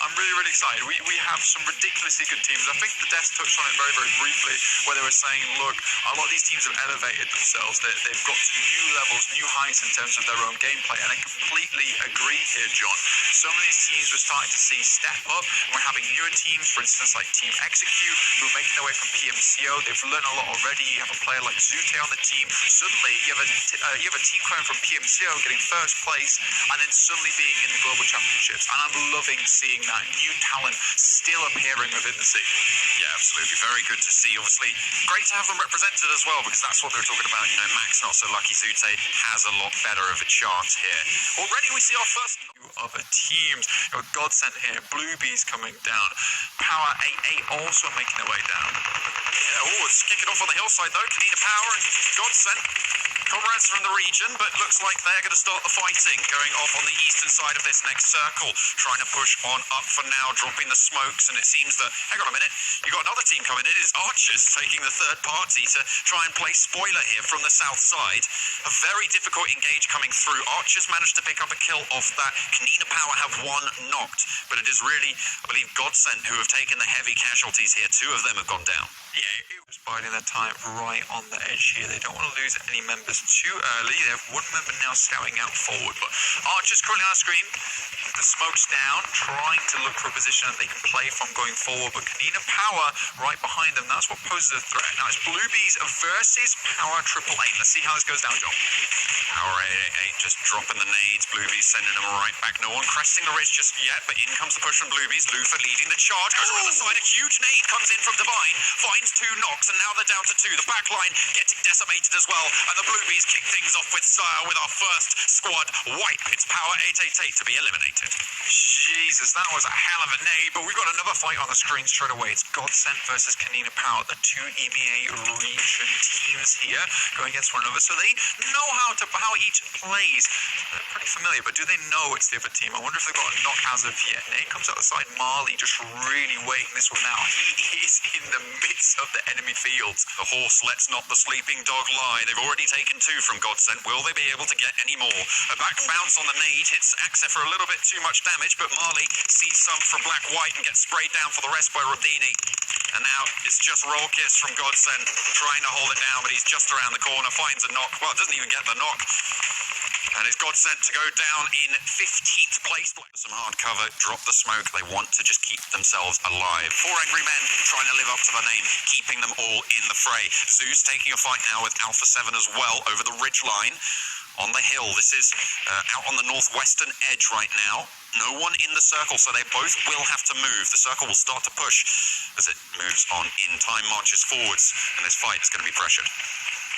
I'm really, really excited. We have some ridiculously good teams. I think the desk touched on it very, very briefly, where they were saying, look, a lot of these teams have elevated themselves. They've got to new levels, new heights in terms of their own gameplay, and I completely agree here, John. Some of these teams we're starting to see step up, and we're having newer teams, for instance, like Team Execute, who are making their way from PMCO. They've learned a lot already. You have a player like Zute on the team. Suddenly, you have a team coming from PMCO getting first place, and then suddenly being in the Global Championships. And I'm loving seeing that new talent still appearing within the scene. Yeah, absolutely. Very good to see. Obviously, great to have them represented as well, because that's what they were talking about. You know, Max not so lucky. Zute has a lot better of a chance here. Already we see our first other teams. Your Godsend here, Bluebees coming down, Power 88 also making their way down. Yeah, it's kicking off on the hillside though. Kanina Power and Godsend, comrades from the region, but looks like they're going to start the fighting, going off on the eastern side of this next circle, trying to push on up for now, dropping the smokes, and it seems that, hang on a minute, you got another team coming in. It is Archers taking the third party to try and play spoiler here from the south side. A very difficult engage coming through. Archers managed to pick up a kill off that. Kanina Power have one knocked, but it is really, I believe, Godsend who have taken the heavy casualties here. Two of them have gone down. Yeah, it was biding their time right on the edge here. They don't want to lose any members too early. They have one member now scouting out forward, but Archers currently on screen. The smoke's down, trying to look for a position that they can play from going forward, but Kanina Power right behind them. That's what poses a threat. Now it's Bluebees versus Power 888. Let's see how this goes down, John. Power 888 just dropping the nades. Bluebees sending them right back. No one cresting the ridge just yet, but in comes the push from Bluebees. Lufa leading the charge. Goes around the side. A huge nade comes in from Divine. Finds two knocks, and now they're down to two. The back line getting decimated as well. And the Bluebees kick things off with Sire with our first squad wipe. It's Power 888 to be eliminated. Jesus, that was a hell of a nade, but we've got another fight on the screen straight away. It's Godsend versus Kanina Power, the two EMEA region teams here going against one another. So they know how each plays. They're pretty familiar, but do they know it's the other team? I wonder if they've got a knock as of yet. Nate comes out the side. Marley just really waiting this one out. He is in the midst of the enemy field. The horse lets not the sleeping dog lie. They've already taken two from Godsend. Will they be able to get any more? A back bounce on the nade hits Axe for a little bit too much damage, but Marley sees some from Black White and gets sprayed down for the rest by Rodini. And now it's just Roll Kiss from Godsend trying to hold it down, but he's just around the corner, finds a knock. Well, doesn't even get the knock. And it's Godsend to go down in 15th place. Some hard cover, drop the smoke. They want to just keep themselves alive. Four angry men trying to live up to their name, keeping them all in the fray. Zeus taking a fight now with Alpha 7 as well over the ridge line. On the hill, this is out on the northwestern edge right now. No one in the circle, so they both will have to move. The circle will start to push as it moves on in time, marches forwards, and this fight is going to be pressured.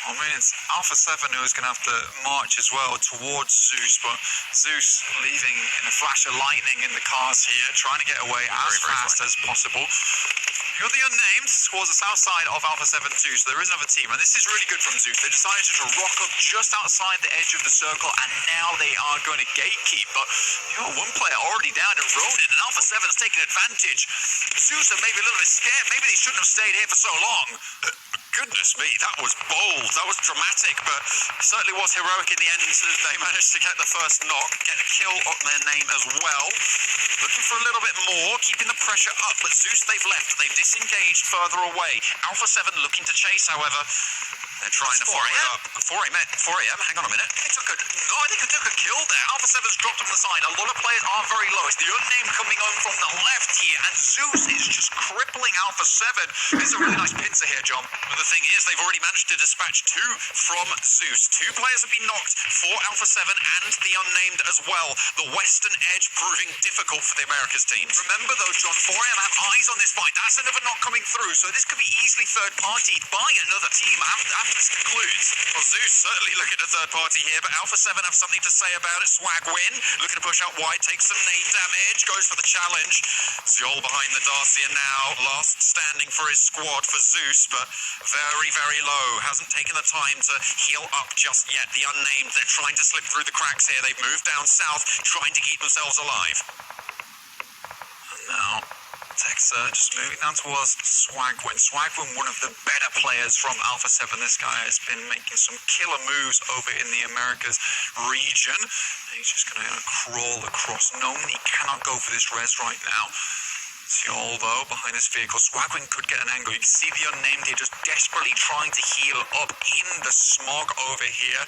I mean, it's Alpha 7 who is going to have to march as well towards Zeus, but Zeus leaving in a flash of lightning in the cars here, trying to get away as fast as possible. You got the unnamed towards the south side of Alpha 7 too, so there is another team, and this is really good from Zeus. They decided to rock up just outside the edge of the circle, and now they are going to gatekeep, but you got one player already down and Ronin, and Alpha 7's taking advantage. Zeus are maybe a little bit scared. Maybe they shouldn't have stayed here for so long. Goodness me, that was bold, that was dramatic, but certainly was heroic in the end. They managed to get the first knock, get a kill on their name as well. Looking for a little bit more, keeping the pressure up, but Zeus they've left, they've disengaged further away. Alpha 7 looking to chase, however. They're trying to follow it up. 4 a.m., hang on a minute. I think they took a kill there. Alpha 7's dropped on the side. A lot of players are very low. It's the unnamed coming on from the left here, and Zeus is just crippling Alpha 7. This is a really nice pincer here, John. But the thing is, they've already managed to dispatch two from Zeus. Two players have been knocked for Alpha 7 and the unnamed as well. The western edge proving difficult for the Americas teams. Remember though, John, 4am have eyes on this fight. That's another knock coming through, so this could be easily third-partied by another team after this concludes. Well, Zeus certainly looking at third party here, but Alpha 7 have something to say about it. Swag win, looking to push out wide, takes some nade damage, goes for the challenge. Zjol behind the Darcia now, last standing for his squad for Zeus, but very, very low. Hasn't taken the time to heal up just yet. The unnamed, they're trying to slip through the cracks here. They've moved down south, trying to keep themselves alive. And now, Tex just moving down towards Swagwin. Swagwin, one of the better players from Alpha 7. This guy has been making some killer moves over in the Americas region. He's just going to crawl across. Known he cannot go for this res right now. Seol, though, behind this vehicle. Swagwin could get an angle. You can see the Unnamed here just desperately trying to heal up in the smog over here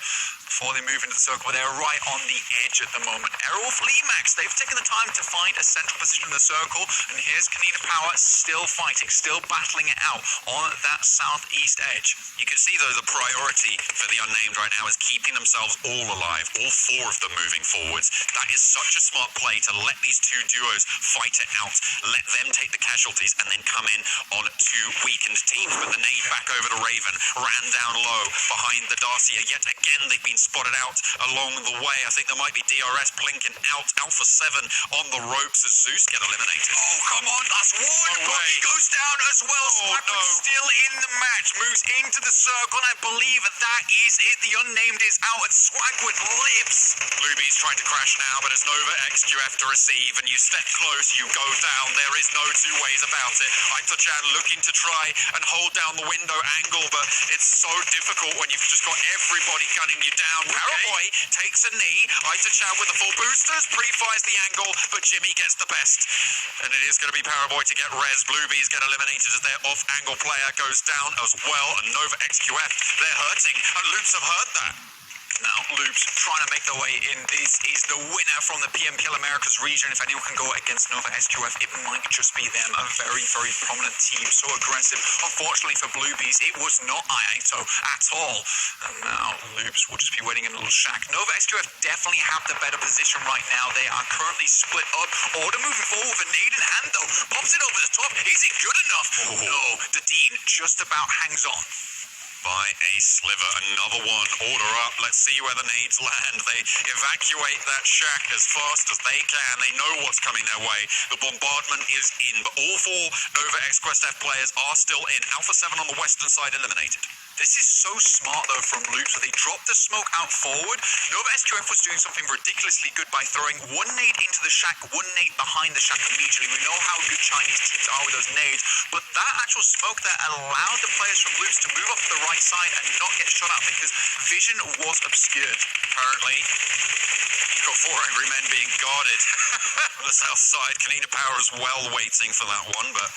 before they move into the circle. They're right on the edge at the moment. Aerolf Limax, they've taken the time to find a central position in the circle, and here's Kanina Power still fighting, still battling it out on that southeast edge. You can see, though, the priority for the Unnamed right now is keeping themselves all alive, all four of them moving forwards. That is such a smart play to let these two duos fight it out, let them take the casualties, and then come in on two weakened teams. But the nade back over to Raven, ran down low behind the Darcia. Yet again, they've been spotted out along the way. I think there might be DRS blinking out. Alpha 7 on the ropes as Zeus get eliminated. Oh, come on, that's one. Pubg goes down as well. Swagwin still in the match, moves into the circle, and I believe that is it. The Unnamed is out, and Swagwin lives. Bluebee's trying to crash now, but it's Nova XQF to receive, and you step close, you go down. There is no two ways about it. Aito-chan looking to try and hold down the window angle, but it's so difficult when you've just got everybody gunning you down. Paraboy takes a knee. Aito-chan with the full boosters, pre-fires the angle, but Jimmy gets the best. And it is going to be Paraboy to get res. Bluebees get eliminated as their off-angle player goes down as well, and Nova XQF, they're hurting, and Loops have heard that. Now, Loops trying to make their way in. This is the winner from the PMG Americas region. If anyone can go against Nova SQF, it might just be them. A very, very prominent team. So aggressive. Unfortunately for Bluebees, it was not Aito at all. And now Loops will just be waiting in a little shack. Nova SQF definitely have the better position right now. They are currently split up. Order moving forward with a nade in hand, though. Pops it over the top. Is it good enough? Oh. No, the Dean just about hangs on. By a sliver, another one. Order up. Let's see where the nades land. They evacuate that shack as fast as they can. They know what's coming their way. The bombardment is in, but all four Nova X-Quest F players are still in. Alpha 7 on the western side eliminated. This is so smart, though, from Loops, that they dropped the smoke out forward. Nova SQF was doing something ridiculously good by throwing one nade into the shack, one nade behind the shack immediately. We know how good Chinese teams are with those nades, but that actual smoke there allowed the players from Loops to move up to the right side and not get shot at because vision was obscured. Apparently, you've got four angry men being guarded on the south side. Kanina Power as well waiting for that one, but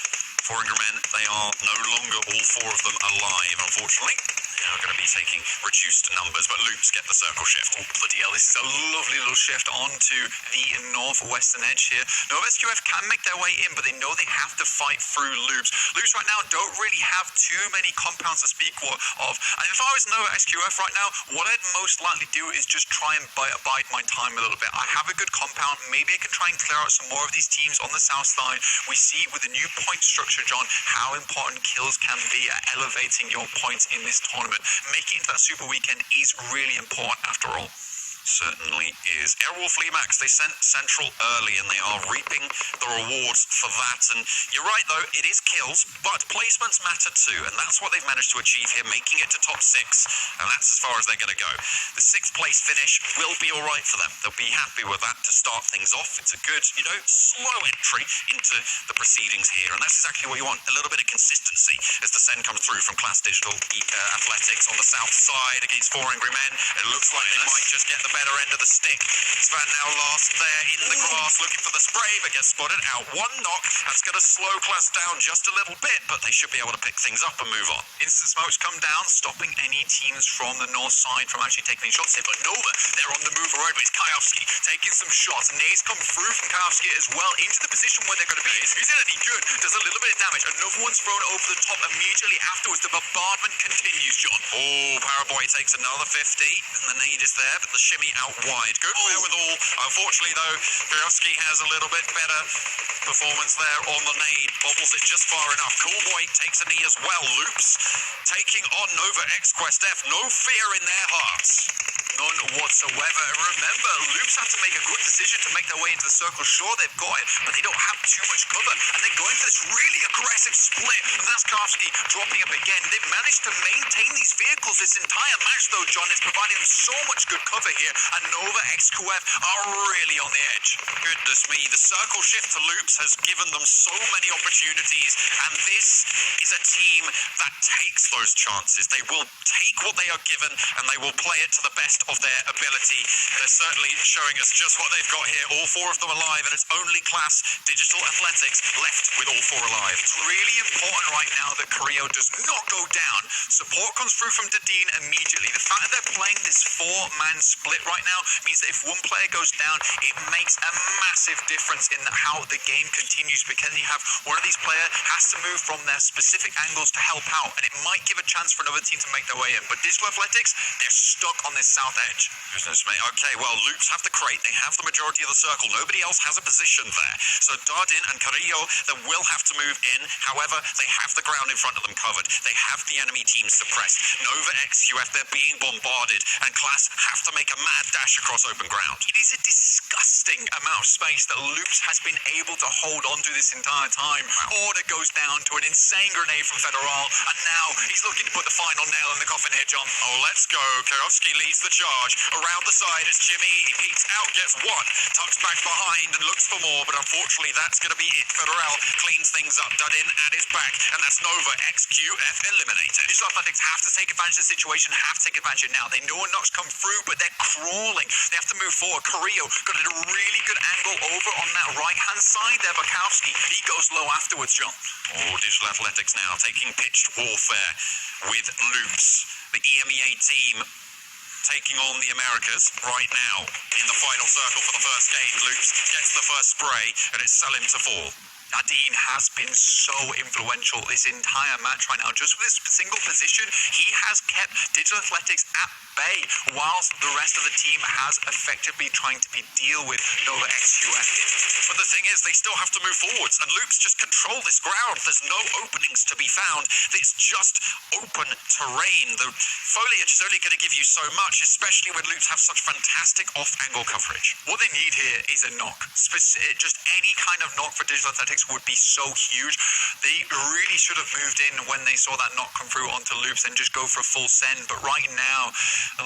four angry men, they are no longer all four of them alive, unfortunately. They are going to be taking reduced numbers, but Loops get the circle shift. Oh, bloody hell, this is a lovely little shift onto the northwestern edge here. Nova SQF can make their way in, but they know they have to fight through Loops. Loops right now don't really have too many compounds to speak of. And if I was Nova SQF right now, what I'd most likely do is just try and bide my time a little bit. I have a good compound. Maybe I can try and clear out some more of these teams on the south side. We see with the new point structure, John, how important kills can be at elevating your points in this tournament. Making it into that super weekend is really important after all. Certainly is. Airwolf Limax, they sent Central early and they are reaping the rewards for that. And you're right, though, it is kills, but placements matter too. And that's what they've managed to achieve here, making it to top 6. And that's as far as they're going to go. The 6th place finish will be all right for them. They'll be happy with that to start things off. It's a good, slow entry into the proceedings here. And that's exactly what you want. A little bit of consistency as the send comes through from Class Digital Athletics on the south side against Four Angry Men. It looks like they might just get the better end of the stick. Svan now last there in the grass looking for the spray, but gets spotted out. One knock. That's going to slow Class down just a little bit, but they should be able to pick things up and move on. Instant smokes come down, stopping any teams from the north side from actually taking any shots here. But Nova, they're on the move already, but it's Kayovsky taking some shots. Nades come through from Kayovsky as well into the position where they're going to be. Is it any good? Does a little bit of damage. Another one's thrown over the top immediately afterwards. The bombardment continues, John. Oh, Paraboy takes another 50, and the nade is there, but the shimmy out wide. Good wherewithal. Unfortunately, though, Kayovsky has a little bit better performance there on the nade. Bobbles it just far enough. Coolboy takes a knee as well. Loops taking on Nova X-Quest F. No fear in their hearts. None whatsoever. And remember, Loops have to make a good decision to make their way into the circle. Sure, they've got it, but they don't have too much cover. And they're going for this really aggressive split. And that's Kayovsky dropping up again. They've managed to maintain these vehicles this entire match, though, John. It's providing them so much good cover here. here, and Nova XQF are really on the edge. Goodness me, the circle shift to loops has given them so many opportunities, and this is a team that takes those chances. They will take what they are given, and they will play it to the best of their ability. They're certainly showing us just what they've got here. All four of them alive, and it's only Class Digital Athletics left with all four alive. It's really important right now that Carrillo does not go down. Support comes through from Dadine immediately. The fact that they're playing this four-man split right now means that if one player goes down, it makes a massive difference in how the game continues, because then you have one of these players has to move from their specific angles to help out, and it might give a chance for another team to make their way in. But Digital Athletics, they're stuck on this south edge. Goodness me. Okay, well, Loops have the crate. They have the majority of the circle. Nobody else has a position there. So Dardin and Carrillo, they will have to move in. However, they have the ground in front of them covered. They have the enemy team suppressed. Nova XQF, they're being bombarded, and Class have to make a mad dash across open ground. It is a disgusting amount of space that Loops has been able to hold on to this entire time. Order goes down to an insane grenade from Federal, and now he's looking to put the final nail in the coffin here, John. Oh, let's go. Karofsky leads the charge. Around the side is Jimmy. He peeks out, gets one, tucks back behind and looks for more, but unfortunately that's going to be it. Federal cleans things up. Dardin at his back, and that's Nova XQF eliminated. Digital Athletics have to take advantage of the situation, have to take advantage of it now. They know a knock's come through, but they're crawling. They have to move forward. Carrillo got a really good angle over on that right-hand side there. Bukowski, he goes low afterwards, John. Oh, Digital Athletics now taking pitched warfare with Loops. The EMEA team taking on the Americas right now in the final circle for the first game. Loops gets the first spray, and it's Salim to fall. Nadine has been so influential this entire match right now. Just with this single position, he has kept Digital Athletics at bay, whilst the rest of the team has effectively trying to deal with Nova XQF. But the thing is, they still have to move forwards, and Loops just control this ground. There's no openings to be found. It's just open terrain. The foliage is only going to give you so much, especially when Loops have such fantastic off-angle coverage. What they need here is a knock. Just any kind of knock for Digital Athletics would be so huge. They really should have moved in when they saw that knock come through onto Loops and just go for a full send. But right now,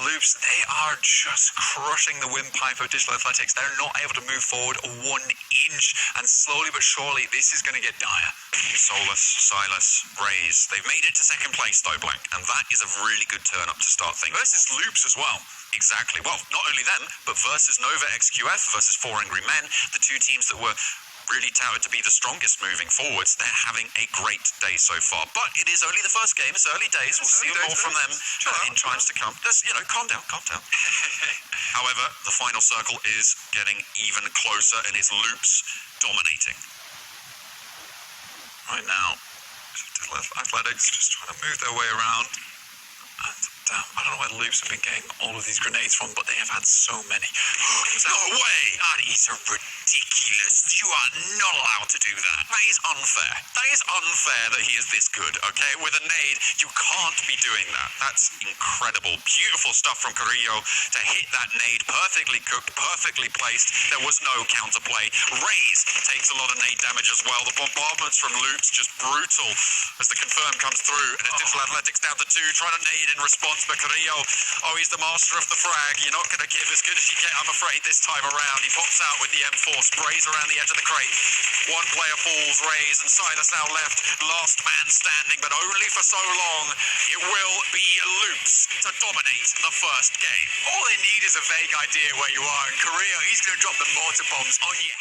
Loops, they are just crushing the windpipe of Digital Athletics. They're not able to move forward 1 inch, and slowly but surely, this is going to get dire. Solus, Silas, Rays. They've made it to second place though, Blank, and that is a really good turn up to start things. Versus Loops as well. Exactly. Well, not only them, but versus Nova XQF versus 4 Angry Men, the two teams that were really touted to be the strongest moving forwards. They're having a great day so far. But it is only the first game. It's early days. We'll see more from them in times to come. Just, calm down, calm down. However, the final circle is getting even closer, and it's Loops dominating. Right now, Athletics just trying to move their way around. And I don't know where Loops have been getting all of these grenades from, but they have had so many. No way! That is ridiculous. You are not allowed to do that. That is unfair. That is unfair that he is this good, okay? With a nade, you can't be doing that. That's incredible. Beautiful stuff from Carrillo to hit that nade. Perfectly cooked, perfectly placed. There was no counterplay. Rays takes a lot of nade damage as well. The bombardments from Loops just brutal as the confirm comes through. And it's Digital Athletics down to 2, trying to nade in response. But Carrillo, he's the master of the frag. You're not going to give as good as you get, I'm afraid, this time around. He pops out with the M4, sprays around the edge of the crate. One player falls, Rays, and Silas now left. Last man standing, but only for so long. It will be Loops to dominate the first game. All they need is a vague idea where you are, and Carrillo, he's going to drop the mortar bombs on you.